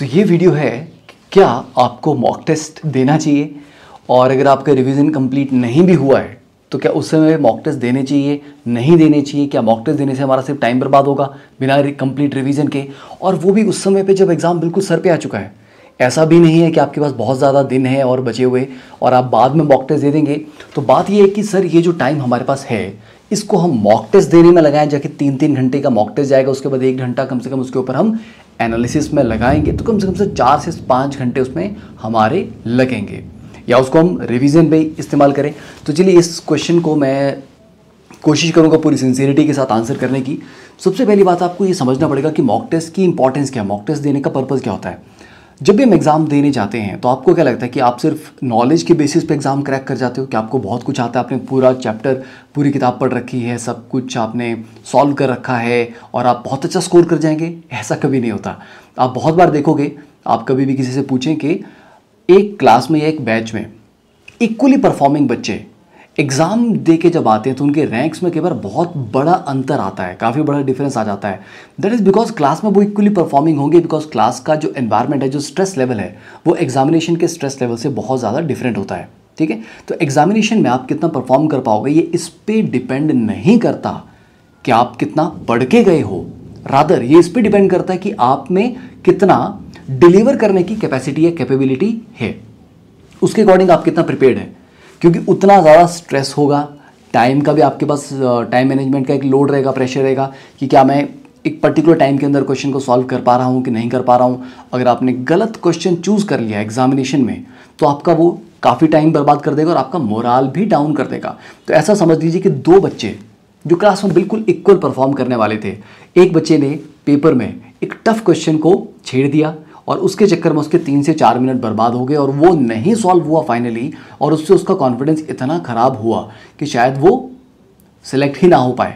तो ये वीडियो है क्या आपको मॉक टेस्ट देना चाहिए, और अगर आपका रिवीजन कंप्लीट नहीं भी हुआ है तो क्या उस समय मॉक टेस्ट देने चाहिए, नहीं देने चाहिए। क्या मॉक टेस्ट देने से हमारा सिर्फ टाइम बर्बाद होगा बिना कंप्लीट रिवीजन के, और वो भी उस समय पे जब एग्ज़ाम बिल्कुल सर पे आ चुका है। ऐसा भी नहीं है कि आपके पास बहुत ज़्यादा दिन है और बचे हुए और आप बाद में मॉक टेस्ट दे देंगे। तो बात ये है कि सर ये जो टाइम हमारे पास है इसको हम मॉक टेस्ट देने में लगाएं, जाके 3-3 घंटे का मॉक टेस्ट जाएगा, उसके बाद 1 घंटा कम से कम उसके ऊपर हम एनालिसिस में लगाएंगे, तो कम से 4 से 5 घंटे उसमें हमारे लगेंगे, या उसको हम रिवीजन पे इस्तेमाल करें। तो चलिए इस क्वेश्चन को मैं कोशिश करूंगा पूरी सिंसियरिटी के साथ आंसर करने की। सबसे पहली बात आपको ये समझना पड़ेगा कि मॉक टेस्ट की इंपॉर्टेंस क्या है, मॉक टेस्ट देने का पर्पज़ क्या होता है। जब भी हम एग्ज़ाम देने जाते हैं तो आपको क्या लगता है कि आप सिर्फ नॉलेज के बेसिस पे एग्ज़ाम क्रैक कर जाते हो, कि आपको बहुत कुछ आता है, आपने पूरा चैप्टर पूरी किताब पढ़ रखी है, सब कुछ आपने सॉल्व कर रखा है और आप बहुत अच्छा स्कोर कर जाएंगे। ऐसा कभी नहीं होता। आप बहुत बार देखोगे, आप कभी भी किसी से पूछें कि एक क्लास में या एक बैच में इक्वली परफॉर्मिंग बच्चे एग्ज़ाम दे के जब आते हैं तो उनके रैंक्स में कई बार बहुत बड़ा अंतर आता है, काफ़ी बड़ा डिफरेंस आ जाता है। दैट इज़ बिकॉज क्लास में वो इक्वली परफॉर्मिंग होंगे, बिकॉज क्लास का जो एनवायरनमेंट है, जो स्ट्रेस लेवल है, वो एग्जामिनेशन के स्ट्रेस लेवल से बहुत ज़्यादा डिफरेंट होता है। ठीक है, तो एग्जामिनेशन में आप कितना परफॉर्म कर पाओगे ये इस पर डिपेंड नहीं करता कि आप कितना पढ़ के गए हो, रादर ये इस पर डिपेंड करता है कि आप में कितना डिलीवर करने की कैपेसिटी या कैपेबिलिटी है, उसके अकॉर्डिंग आप कितना प्रिपेयर्ड है। क्योंकि उतना ज़्यादा स्ट्रेस होगा, टाइम का भी आपके पास टाइम मैनेजमेंट का एक लोड रहेगा, प्रेशर रहेगा कि क्या मैं एक पर्टिकुलर टाइम के अंदर क्वेश्चन को सॉल्व कर पा रहा हूँ कि नहीं कर पा रहा हूँ। अगर आपने गलत क्वेश्चन चूज़ कर लिया एग्जामिनेशन में तो आपका वो काफ़ी टाइम बर्बाद कर देगा और आपका मोराल भी डाउन कर देगा। तो ऐसा समझ लीजिए कि 2 बच्चे जो क्लास में बिल्कुल इक्वल परफॉर्म करने वाले थे, एक बच्चे ने पेपर में एक टफ क्वेश्चन को छेड़ दिया और उसके चक्कर में उसके 3 से 4 मिनट बर्बाद हो गए और वो नहीं सॉल्व हुआ फाइनली, और उससे उसका कॉन्फिडेंस इतना ख़राब हुआ कि शायद वो सिलेक्ट ही ना हो पाए।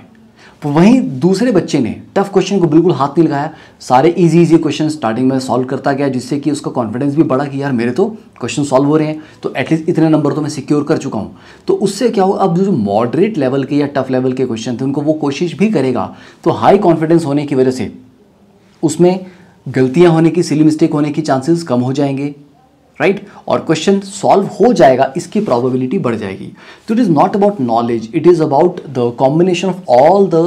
तो वहीं दूसरे बच्चे ने टफ क्वेश्चन को बिल्कुल हाथ नहीं लगाया, सारे इजी क्वेश्चन स्टार्टिंग में सॉल्व करता गया, जिससे कि उसका कॉन्फिडेंस भी बढ़ा कि यार मेरे तो क्वेश्चन सॉल्व हो रहे हैं, तो एटलीस्ट इतने नंबर तो मैं सिक्योर कर चुका हूँ। तो उससे क्या होगा, अब जो मॉडरेट लेवल के या टफ लेवल के क्वेश्चन थे उनको वो कोशिश भी करेगा, तो हाई कॉन्फिडेंस होने की वजह से उसमें गलतियां होने की, सिली मिस्टेक होने की चांसेस कम हो जाएंगे, राइट, और क्वेश्चन सॉल्व हो जाएगा, इसकी प्रोबेबिलिटी बढ़ जाएगी। तो it is not about knowledge, it is about the combination of all the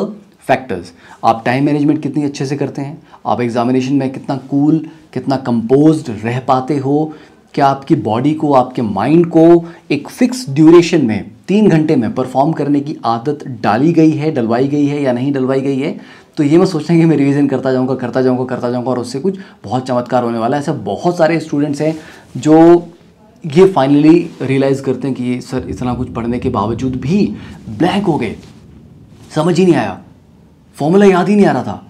factors. आप टाइम मैनेजमेंट कितनी अच्छे से करते हैं, आप एग्जामिनेशन में कितना कूल, कितना कंपोज्ड रह पाते हो, क्या आपकी बॉडी को, आपके माइंड को एक फिक्स ड्यूरेशन में 3 घंटे में परफॉर्म करने की आदत डाली गई है, डलवाई गई है या नहीं डलवाई गई है। तो ये मैं सोचता हूँ कि मैं रिवीजन करता जाऊँगा और उससे कुछ बहुत चमत्कार होने वाला है। ऐसे बहुत सारे स्टूडेंट्स हैं जो ये फाइनली रियलाइज़ करते हैं कि सर इतना कुछ पढ़ने के बावजूद भी ब्लैंक हो गए, समझ ही नहीं आया, फॉर्मूला याद ही नहीं आ रहा था,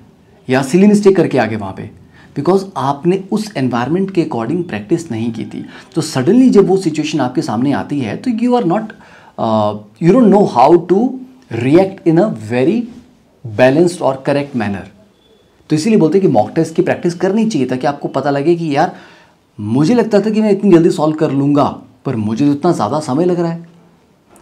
या सिली मिस्टेक करके आ गए वहाँ पे, बिकॉज आपने उस एनवायरनमेंट के अकॉर्डिंग प्रैक्टिस नहीं की थी। तो सडनली जब वो सिचुएशन आपके सामने आती है तो you don't know how to react in a very balanced और करेक्ट मैनर। तो इसीलिए बोलते हैं कि मॉक टेस्ट की प्रैक्टिस करनी चाहिए, ताकि आपको पता लगे कि यार मुझे लगता था कि मैं इतनी जल्दी सॉल्व कर लूँगा, पर मुझे तो इतना ज़्यादा समय लग रहा है,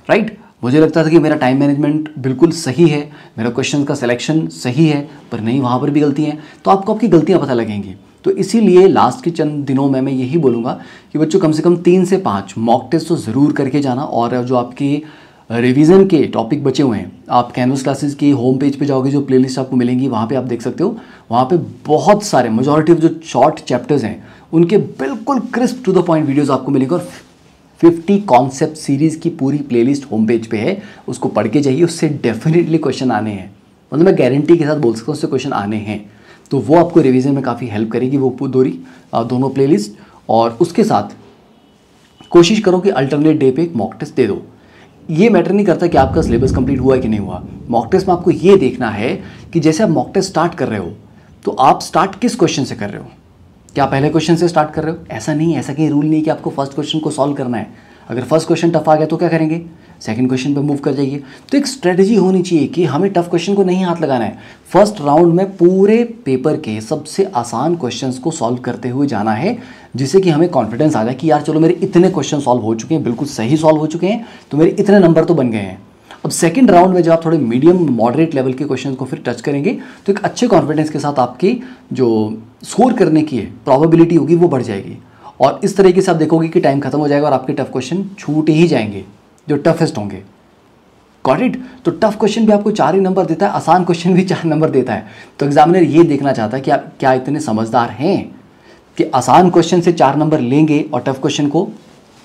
राइट। मुझे लगता था कि मेरा टाइम मैनेजमेंट बिल्कुल सही है, मेरा क्वेश्चन का सिलेक्शन सही है, पर नहीं, वहाँ पर भी गलती है। तो आपको आपकी गलतियाँ पता लगेंगी। तो इसीलिए लास्ट के चंद दिनों में मैं यही बोलूँगा कि बच्चों कम से कम 3 से 5 मॉक टेस्ट तो ज़रूर करके जाना। और जो आपके रिवीजन के टॉपिक बचे हुए हैं, आप कैनवस क्लासेस की होम पेज पे जाओगे, जो प्लेलिस्ट आपको मिलेंगी वहाँ पे आप देख सकते हो, वहाँ पे बहुत सारे मेजॉरिटी ऑफ जो शॉर्ट चैप्टर्स हैं उनके बिल्कुल crisp to the point videos आपको मिलेंगे। और 50 कॉन्सेप्ट सीरीज़ की पूरी प्लेलिस्ट होम पेज पे है, उसको पढ़ के जाइए, उससे डेफिनेटली क्वेश्चन आने हैं, मतलब मैं गारंटी के साथ बोल सकता हूँ उससे क्वेश्चन आने हैं। तो वो आपको रिवीजन में काफ़ी हेल्प करेगी वो दोनों प्लेलिस्ट। और उसके साथ कोशिश करो कि अल्टरनेट डे पे एक मॉक टेस्ट दे दो। ये मैटर नहीं करता कि आपका सिलेबस कंप्लीट हुआ है कि नहीं हुआ। मॉक टेस्ट में आपको ये देखना है कि जैसे आप मॉक टेस्ट स्टार्ट कर रहे हो तो आप स्टार्ट किस क्वेश्चन से कर रहे हो। क्या पहले क्वेश्चन से स्टार्ट कर रहे हो? ऐसा नहीं है, ऐसा कहीं रूल नहीं कि आपको फर्स्ट क्वेश्चन को सॉल्व करना है। अगर फर्स्ट क्वेश्चन टफ आ गया तो क्या करेंगे, सेकंड क्वेश्चन पे मूव कर जाइए। तो एक स्ट्रेटजी होनी चाहिए कि हमें टफ क्वेश्चन को नहीं हाथ लगाना है। फर्स्ट राउंड में पूरे पेपर के सबसे आसान क्वेश्चंस को सॉल्व करते हुए जाना है, जिससे कि हमें कॉन्फिडेंस आ जाए कि यार चलो मेरे इतने क्वेश्चन सॉल्व हो चुके हैं, बिल्कुल सही सॉल्व हो चुके हैं, तो मेरे इतने नंबर तो बन गए हैं। अब सेकंड राउंड में जब आप थोड़े मीडियम मॉडरेट लेवल के क्वेश्चन को फिर टच करेंगे तो एक अच्छे कॉन्फिडेंस के साथ आपकी जो स्कोर करने की है प्रोबेबिलिटी होगी वो बढ़ जाएगी, और इस तरीके से आप देखोगे कि टाइम खत्म हो जाएगा और आपके टफ क्वेश्चन छूट ही जाएंगे जो टफेस्ट होंगे। Got it? तो टफ क्वेश्चन भी आपको 4 ही नंबर देता है, आसान क्वेश्चन भी 4 नंबर देता है। तो एग्जामिनर ये देखना चाहता है कि आप क्या इतने समझदार हैं कि आसान क्वेश्चन से 4 नंबर लेंगे और टफ क्वेश्चन को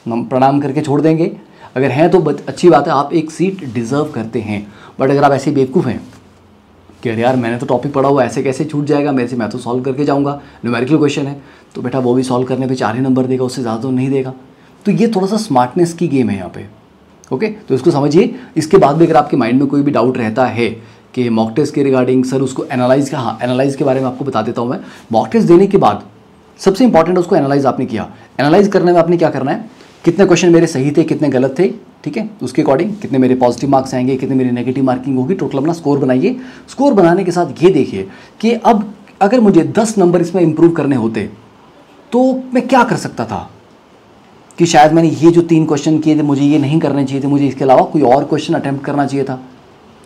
प्रणाम करके छोड़ देंगे। अगर हैं तो अच्छी बात है, आप एक सीट डिजर्व करते हैं। बट अगर आप ऐसे बेवकूफ़ हैं कि अरे यार मैंने तो टॉपिक पढ़ा हुआ, ऐसे कैसे छूट जाएगा मेरे से, मैं तो सॉल्व करके जाऊंगा, न्यूमेरिकल क्वेश्चन है, तो बेटा वो भी सॉल्व करने पे 4 ही नंबर देगा, उससे ज़्यादा तो नहीं देगा। तो ये थोड़ा सा स्मार्टनेस की गेम है यहाँ पे। ओके, तो इसको समझिए। इसके बाद भी अगर आपके माइंड में कोई भी डाउट रहता है कि मॉक टेस्ट के रिगार्डिंग सर उसको एनालाइज का, हाँ एनालाइज के बारे में आपको बता देता हूँ मैं। मॉक टेस्ट देने के बाद सबसे इंपॉर्टेंट उसको एनालाइज आपने किया। एनालाइज करने में आपने क्या करना है, कितने क्वेश्चन मेरे सही थे, कितने गलत थे, ठीक है, उसके अकॉर्डिंग कितने मेरे पॉजिटिव मार्क्स आएंगे, कितने मेरी नेगेटिव मार्किंग होगी, टोटल अपना स्कोर बनाइए। स्कोर बनाने के साथ ये देखिए कि अब अगर मुझे 10 नंबर इसमें इंप्रूव करने होते तो मैं क्या कर सकता था, कि शायद मैंने ये जो 3 क्वेश्चन किए थे मुझे ये नहीं करने चाहिए थे, मुझे इसके अलावा कोई और क्वेश्चन अटेम्प्ट करना चाहिए था,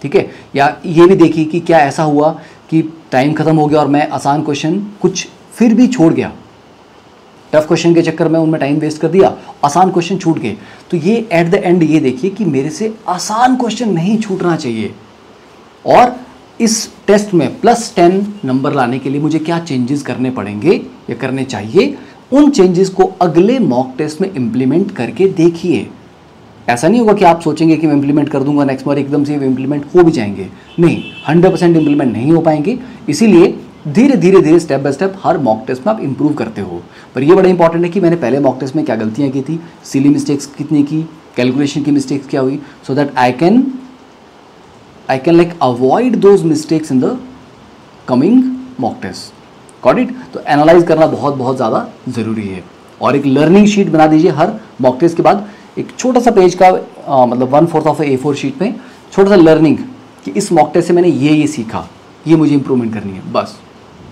ठीक है। या ये भी देखिए कि क्या ऐसा हुआ कि टाइम खत्म हो गया और मैं आसान क्वेश्चन कुछ फिर भी छोड़ गया, टफ क्वेश्चन के चक्कर में उनमें टाइम वेस्ट कर दिया, आसान क्वेश्चन छूट गए। तो ये एट द एंड ये देखिए कि मेरे से आसान क्वेश्चन नहीं छूटना चाहिए, और इस टेस्ट में +10 नंबर लाने के लिए मुझे क्या चेंजेस करने पड़ेंगे या करने चाहिए, उन चेंजेस को अगले मॉक टेस्ट में इंप्लीमेंट करके देखिए। ऐसा नहीं होगा कि आप सोचेंगे कि मैं इंप्लीमेंट कर दूंगा नेक्स्ट बार एकदम से इंप्लीमेंट हो भी जाएंगे, नहीं, 100% इंप्लीमेंट नहीं हो पाएंगे। इसीलिए धीरे धीरे स्टेप बाय स्टेप हर मॉक टेस्ट में आप इंप्रूव करते हो। पर ये बड़ा इंपॉर्टेंट है कि मैंने पहले मॉक टेस्ट में क्या गलतियां की थी, सिली मिस्टेक्स कितनी की, कैलकुलेशन की मिस्टेक्स क्या हुई, so that I can like avoid those mistakes in the coming mock test. Got it? तो एनालाइज करना बहुत ज़्यादा ज़रूरी है। और एक लर्निंग शीट बना दीजिए हर मॉक टेस्ट के बाद, एक छोटा सा पेज का मतलब 1/4 ऑफ A4 शीट में छोटा सा लर्निंग, कि इस मॉक टेस्ट से मैंने ये सीखा, ये मुझे इंप्रूवमेंट करनी है, बस,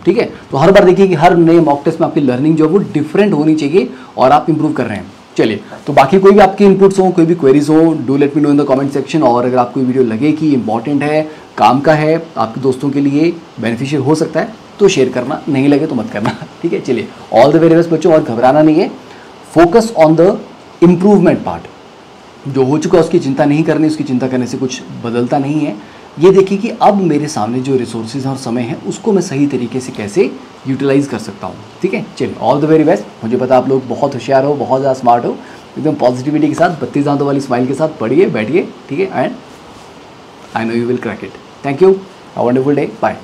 ठीक है। तो हर बार देखिए कि हर नए मॉक टेस्ट में आपकी लर्निंग जो है वो डिफरेंट होनी चाहिए और आप इंप्रूव कर रहे हैं। चलिए, तो बाकी कोई भी आपकी इनपुट्स हो, कोई भी क्वेरीज हो, do let me know in the comment section. और अगर आपको वीडियो लगे कि इंपॉर्टेंट है, काम का है, आपके दोस्तों के लिए बेनिफिशियल हो सकता है, तो शेयर करना, नहीं लगे तो मत करना, ठीक है। चलिए, ऑल द वेरी बेस्ट बच्चों, और घबराना नहीं है, focus on the improvement part. जो हो चुका है उसकी चिंता नहीं करनी, उसकी चिंता करने से कुछ बदलता नहीं है। ये देखिए कि अब मेरे सामने जो रिसोर्सेज और समय है उसको मैं सही तरीके से कैसे यूटिलाइज कर सकता हूँ, ठीक है। चलिए, ऑल द वेरी बेस्ट। मुझे पता आप लोग बहुत होशियार हो, बहुत ज़्यादा स्मार्ट हो, एकदम पॉजिटिविटी के साथ, 32 दांतों वाली स्माइल के साथ पढ़िए, बैठिए, ठीक है, and I know you will crack it. Thank you, a wonderful day, bye.